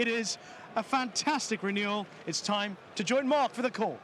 It is a fantastic renewal. It's time to join Mark for the call.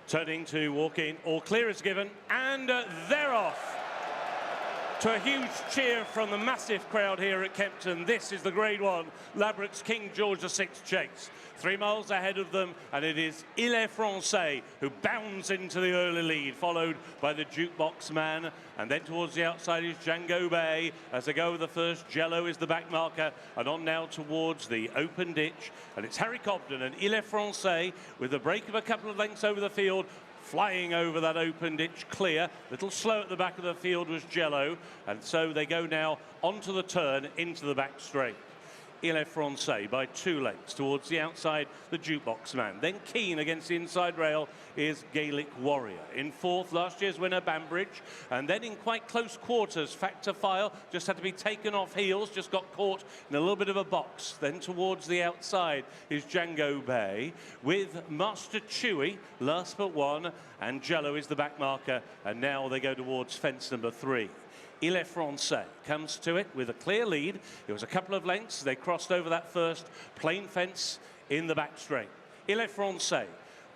Turning to walk in, all clear is given, and they're off. To a huge cheer from the massive crowd here at Kempton. This is the Grade 1 Ladbrokes King George VI chase. 3 miles ahead of them, and it is Il Est Francais who bounds into the early lead, followed by the Jukebox Man, and then towards the outside is Jango Baie. As they go with the first, Jello is the back marker, and on now towards the open ditch, and it's Harry Cobden and Il Est Francais with the break of a couple of lengths over the field, flying over that open ditch clear. Little slow at the back of the field was Jello, and so they go now onto the turn into the back straight. Il Est Francais by 2 lengths towards the outside, the Jukebox Man. Then keen against the inside rail is Gaelic Warrior. In 4th, last year's winner Banbridge, and then in quite close quarters, Factor File just had to be taken off heels, just got caught in a little bit of a box. Then towards the outside is Jango Baie with Master Chewy, last but 1, and Jello is the back marker, and now they go towards fence number 3. Il Est Francais comes to it with a clear lead. It was a couple of lengths. They crossed over that first plain fence in the back straight. Il Est Francais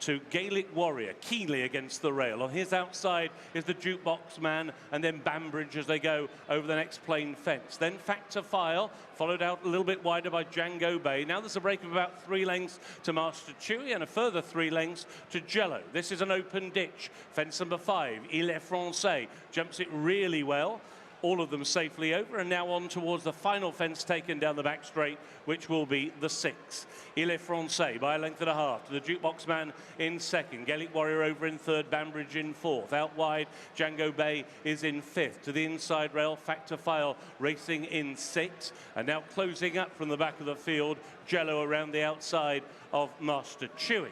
to Gaelic Warrior, keenly against the rail. On his outside is the Jukebox Man, and then Banbridge as they go over the next plain fence. Then Factor File, followed out a little bit wider by Jango Baie. Now there's a break of about 3 lengths to Master Chewy and a further 3 lengths to Jello. This is an open ditch. Fence number 5, Il Est Francais, jumps it really well. All of them safely over, and now on towards the final fence taken down the back straight, which will be the 6th. Il Est Francais by a length and a half to the Jukebox Man in 2nd. Gaelic Warrior over in 3rd, Banbridge in 4th. Out wide, Jango Baie is in 5th. To the inside rail, Factor File racing in 6th. And now closing up from the back of the field, Jello around the outside of Master Chewy.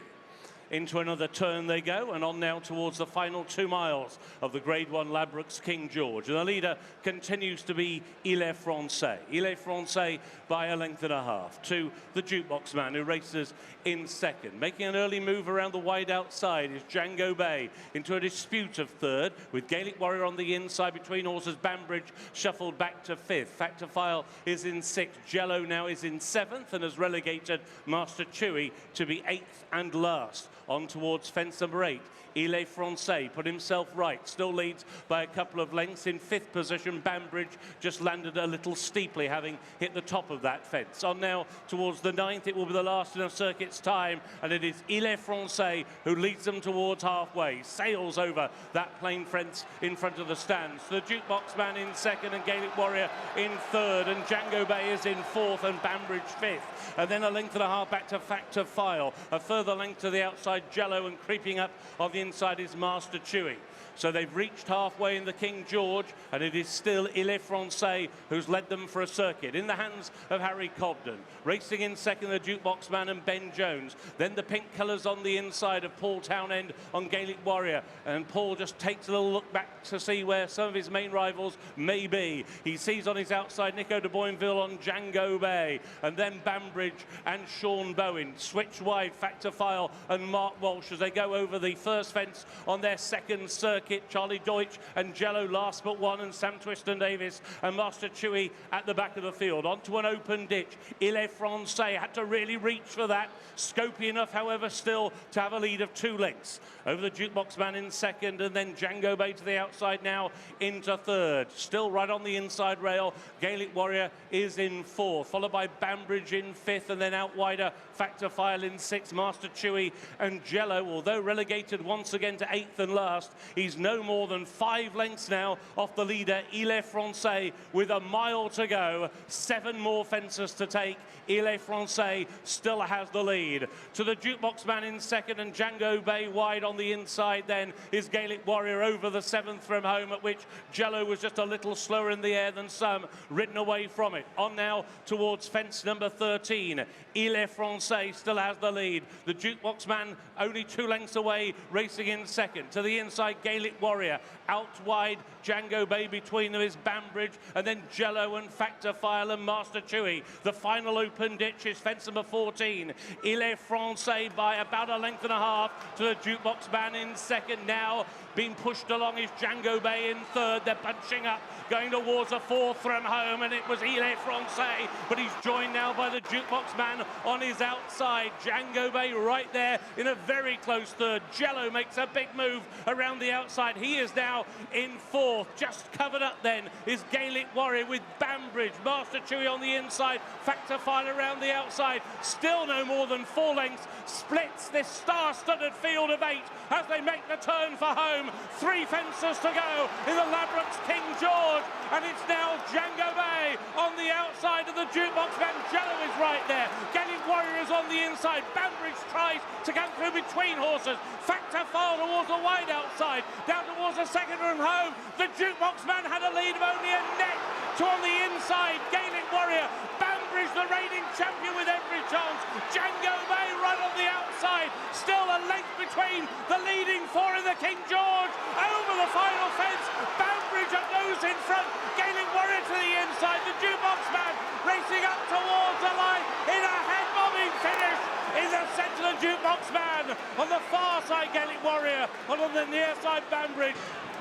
Into another turn they go, and on now towards the final 2 miles of the Grade 1 Ladbrokes King George. And the leader continues to be Il Est Francais. Il Est Francais by a length and a half to the Jukebox Man, who races in 2nd. Making an early move around the wide outside is Jango Baie into a dispute of 3rd, with Gaelic Warrior on the inside between horses. Banbridge shuffled back to 5th. Factor File is in 6th. Jello now is in 7th and has relegated Master Chewy to be 8th and last. On towards fence number 8. Il Est Francais put himself right, still leads by a couple of lengths. In 5th position, Banbridge just landed a little steeply, having hit the top of that fence. On now towards the 9th, it will be the last in a circuit's time, and it is Il Est Francais who leads them towards halfway, sails over that plain fence in front of the stands. The Jukebox Man in 2nd and Gaelic Warrior in 3rd, and Jango Baie is in 4th and Banbridge 5th. And then a length and a half back to Factor File, a further length to the outside Jello, and creeping up on the inside is Master Chewy. So they've reached halfway in the King George, and it is still Il Est Francais who's led them for a circuit. In the hands of Harry Cobden. Racing in 2nd, the Jukebox Man and Ben Jones. Then the pink colours on the inside of Paul Townend on Gaelic Warrior. And Paul just takes a little look back to see where some of his main rivals may be. He sees on his outside Nico de Boinville on Jango Baie. And then Banbridge and Sean Bowen. Switch wide, Factor File and Mark Walsh as they go over the first fence on their 2nd circuit. Charlie Deutsch and Jello last but 1, and Sam Twiston-Davis and Master Chewy at the back of the field. Onto an open ditch. Il Est Francais had to really reach for that. Scopy enough, however, still to have a lead of 2 lengths. Over the Jukebox Man in 2nd, and then Jango Baie to the outside now into 3rd. Still right on the inside rail. Gaelic Warrior is in 4th, followed by Banbridge in 5th, and then out wider Factor File in 6th. Master Chewy and Jello, although relegated once again to 8th and last, he's no more than 5 lengths now off the leader Il Est Francais with a mile to go. 7 more fences to take. Il Est Francais still has the lead. To the Jukebox Man in 2nd, and Jango Baie wide on the inside then is Gaelic Warrior over the 7th from home, at which Jello was just a little slower in the air than some, ridden away from it. On now towards fence number 13. Il Est Francais still has the lead. The Jukebox Man only 2 lengths away, racing in 2nd. To the inside, Gaelic Warrior. Out wide, Jango Baie between them is Banbridge, and then Jello and Factor File and Master Chewy. The final open ditch is fence number 14. Il Est Francais by about a length and a half to the Jukebox Man in 2nd. Now Being pushed along is Jango Baie in third. They're bunching up, going towards a fourth run home, and it was Il Est Francais, but he's joined now by the Jukebox Man on his outside. Jango Baie right there in a very close third. Jello makes a big move around the outside. He is now in fourth. Just covered up then is Gaelic Warrior with Banbridge. Master Chewy on the inside. Factor File around the outside. Still no more than 4 lengths. Splits this star-studded field of 8 as they make the turn for home. 3 fences to go in the Ladbrokes King George, and it's now Jango Baie on the outside of the Jukebox Man. Jello is right there. Gaelic Warrior is on the inside. Banbridge tries to come through between horses. Factor File towards the wide outside, down towards the second run home. The Jukebox Man had a lead of only a neck to on the inside. Gaelic Warrior, Banbridge the reigning champion with every chance. Jango Baie right on the outside. Still a length between the leading 4 in the King George. Over the final fence, Banbridge goes in front. Gaelic Warrior to the inside. The Jukebox Man racing up towards the line in a head-bobbing finish. In the centre, the Jukebox Man. On the far side, Gaelic Warrior. And on the near side, Banbridge.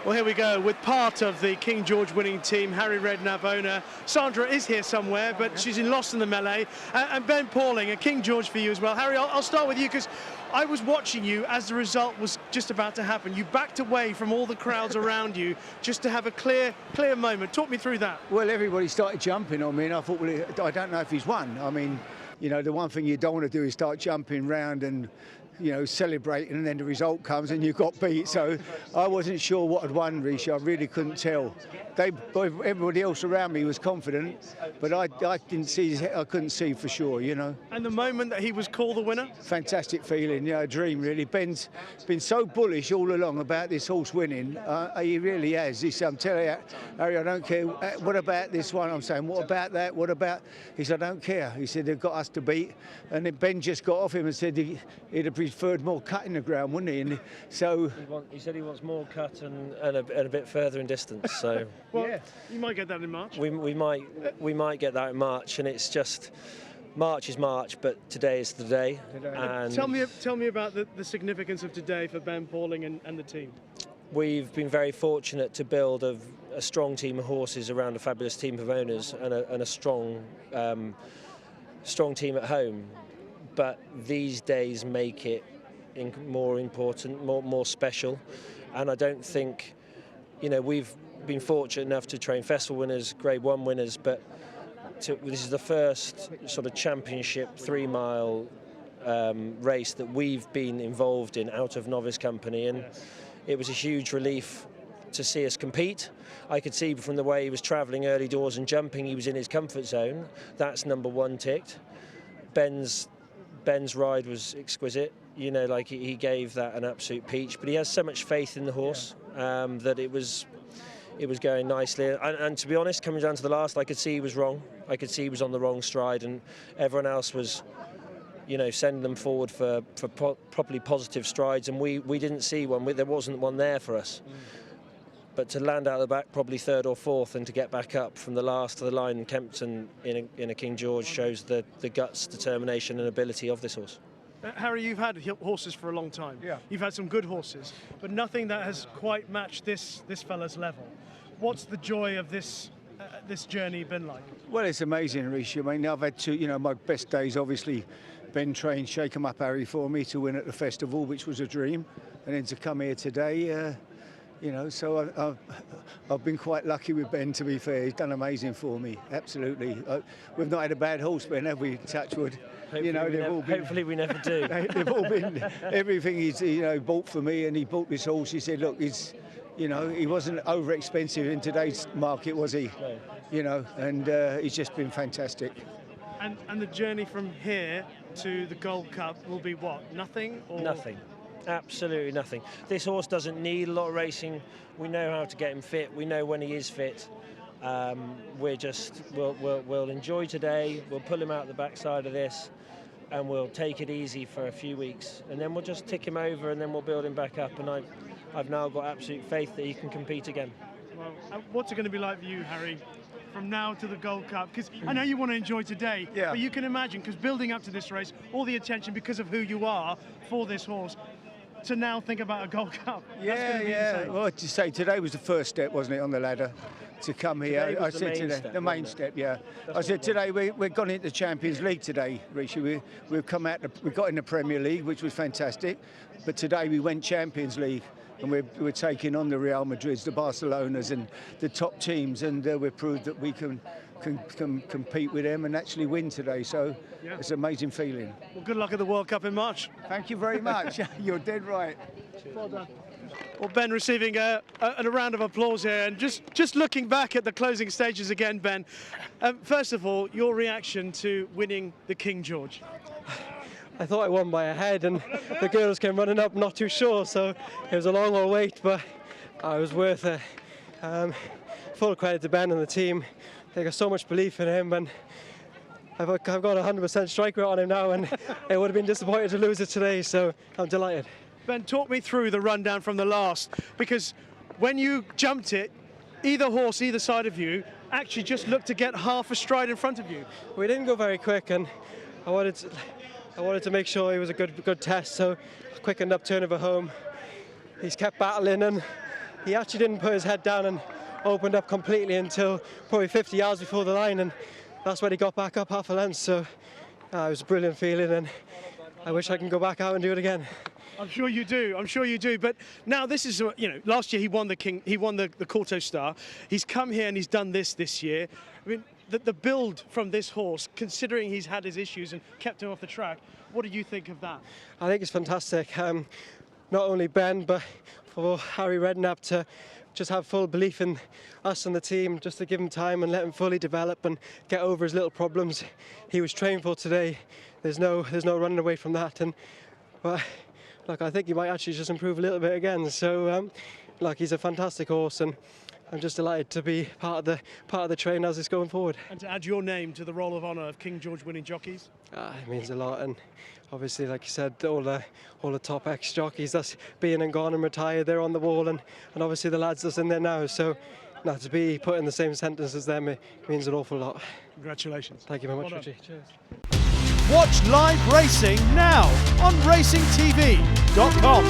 Well, here we go with part of the King George winning team, Harry Redknapp owner. Sandra is here somewhere, but she's lost in the melee. And Ben Pauling, a King George for you as well. Harry, I'll start with you because I was watching you as the result was just about to happen. You backed away from all the crowds around you just to have a clear moment. Talk me through that. Well, everybody started jumping on me, and I thought, well, I don't know if he's won. I mean, you know, the one thing you don't want to do is start jumping round and, you know, celebrating, and then the result comes and you got beat. So I wasn't sure what had won, Rishi. I really couldn't tell. Everybody else around me was confident, but I didn't see. I couldn't see for sure, you know. And the moment that he was called the winner? Fantastic feeling, yeah, a dream really. Ben's been so bullish all along about this horse winning. He really has. He said, I'm telling you, Harry, I don't care. What about this one? I'm saying, what about that? What about? He said, I don't care. He said, they've got us to beat. And then Ben just got off him and said he'd have preferred more cut in the ground, wouldn't he? And so he said he wants more cut and a bit further in distance. So well, yeah, you might get that in March. we might get that in March, and it's just March is March, but today is the day. And Tell me about the significance of today for Ben Pauling and the team. we've been very fortunate to build a strong team of horses around a fabulous team of owners and a strong team at home. But these days make it more important, more special. And I don't think, you know, we've been fortunate enough to train festival winners, Grade 1 winners, but this is the first sort of championship 3-mile race that we've been involved in out of novice company, and it was a huge relief to see us compete. I could see from the way he was travelling early doors and jumping, he was in his comfort zone. That's number 1 ticked. Ben's ride was exquisite. You know, like he gave that an absolute peach. But he has so much faith in the horse that it was going nicely. And to be honest, coming down to the last, I could see he was wrong. I could see he was on the wrong stride, and everyone else was, you know, sending them forward for properly positive strides, and we didn't see one. There wasn't one there for us. But to land out of the back, probably 3rd or 4th, and to get back up from the last to the line in Kempton in a King George shows the guts, determination and ability of this horse. Harry, you've had horses for a long time. Yeah. You've had some good horses, but nothing that has quite matched this fella's level. What's the joy of this journey been like? well, it's amazing, Rishi. I mean, I've had two, you know, my best days, obviously, Ben trained Shake 'em Up Harry for me to win at the festival, which was a dream, and then to come here today, you know, so I've been quite lucky with Ben, to be fair. He's done amazing for me, absolutely. We've not had a bad horse, Ben, have we, Touchwood? Hopefully, hopefully we never do. They've all been, everything he's, you know, bought for me, and he bought this horse. He said, look, you know, he wasn't over expensive in today's market, was he? No. You know, and he's just been fantastic. And the journey from here to the Gold Cup will be what? Nothing? Or? Nothing. Absolutely nothing. This horse doesn't need a lot of racing. We know how to get him fit. We know when he is fit. We'll enjoy today. We'll pull him out the backside of this, and we'll take it easy for a few weeks, and then we'll just tick him over, and then we'll build him back up. And I've now got absolute faith that he can compete again. Well, what's it going to be like for you, Harry, from now to the Gold Cup? Because I know you want to enjoy today, yeah. But you can imagine, because building up to this race, all the attention because of who you are for this horse. to now think about a Gold Cup. That's Yeah, gonna be yeah. insane. Well, to say today was the first step, wasn't it, on the ladder to come here? Today was I the said main today, step, the main wasn't step, yeah. I said today we've gone into the Champions League today, Rishi. We've come out, we got in the Premier League, which was fantastic, but today we went Champions League. And we're taking on the Real Madrids, the Barcelonas, and the top teams, and we've proved that we can compete with them and actually win today. So it's an amazing feeling. Well, good luck at the World Cup in March. Thank you very much. You're dead right. Well done. Well, Ben receiving a round of applause here, and just looking back at the closing stages again, Ben. First of all, your reaction to winning the King George. I thought I won by a head, and the girls came running up, not too sure, so it was a long old wait, but it was worth it. Full credit to Ben and the team. They got so much belief in him, and I've got 100% strike rate on him now, and it would have been disappointed to lose it today, so I'm delighted. Ben, talk me through the rundown from the last, because when you jumped it, either horse, either side of you, actually just looked to get half a stride in front of you. We didn't go very quick, and I wanted to make sure it was a good test, so I quickened up turnover home. He's kept battling, and he actually didn't put his head down and opened up completely until probably 50 yards before the line, and that's when he got back up half a length. So it was a brilliant feeling, and I wish I can go back out and do it again. I'm sure you do. I'm sure you do. But now this is, last year he won the Corto Star. He's come here and he's done this year. I mean, the build from this horse, considering he's had his issues and kept him off the track, what do you think of that? I think it's fantastic. Not only Ben, but for Harry Redknapp to just have full belief in us and the team, just to give him time and let him fully develop and get over his little problems he was trained for today. There's no running away from that. But I think he might actually just improve a little bit again. So he's a fantastic horse, and I'm just delighted to be part of the train as it's going forward. And to add your name to the roll of honour of King George winning jockeys? It means a lot, and obviously, like you said, all the top ex-jockeys that's been and gone and retired, they're on the wall, and obviously the lads that's in there now. So to be put in the same sentence as them, it means an awful lot. Congratulations. Thank you very much, Well Richie. Cheers. Watch live racing now on racingtv.com.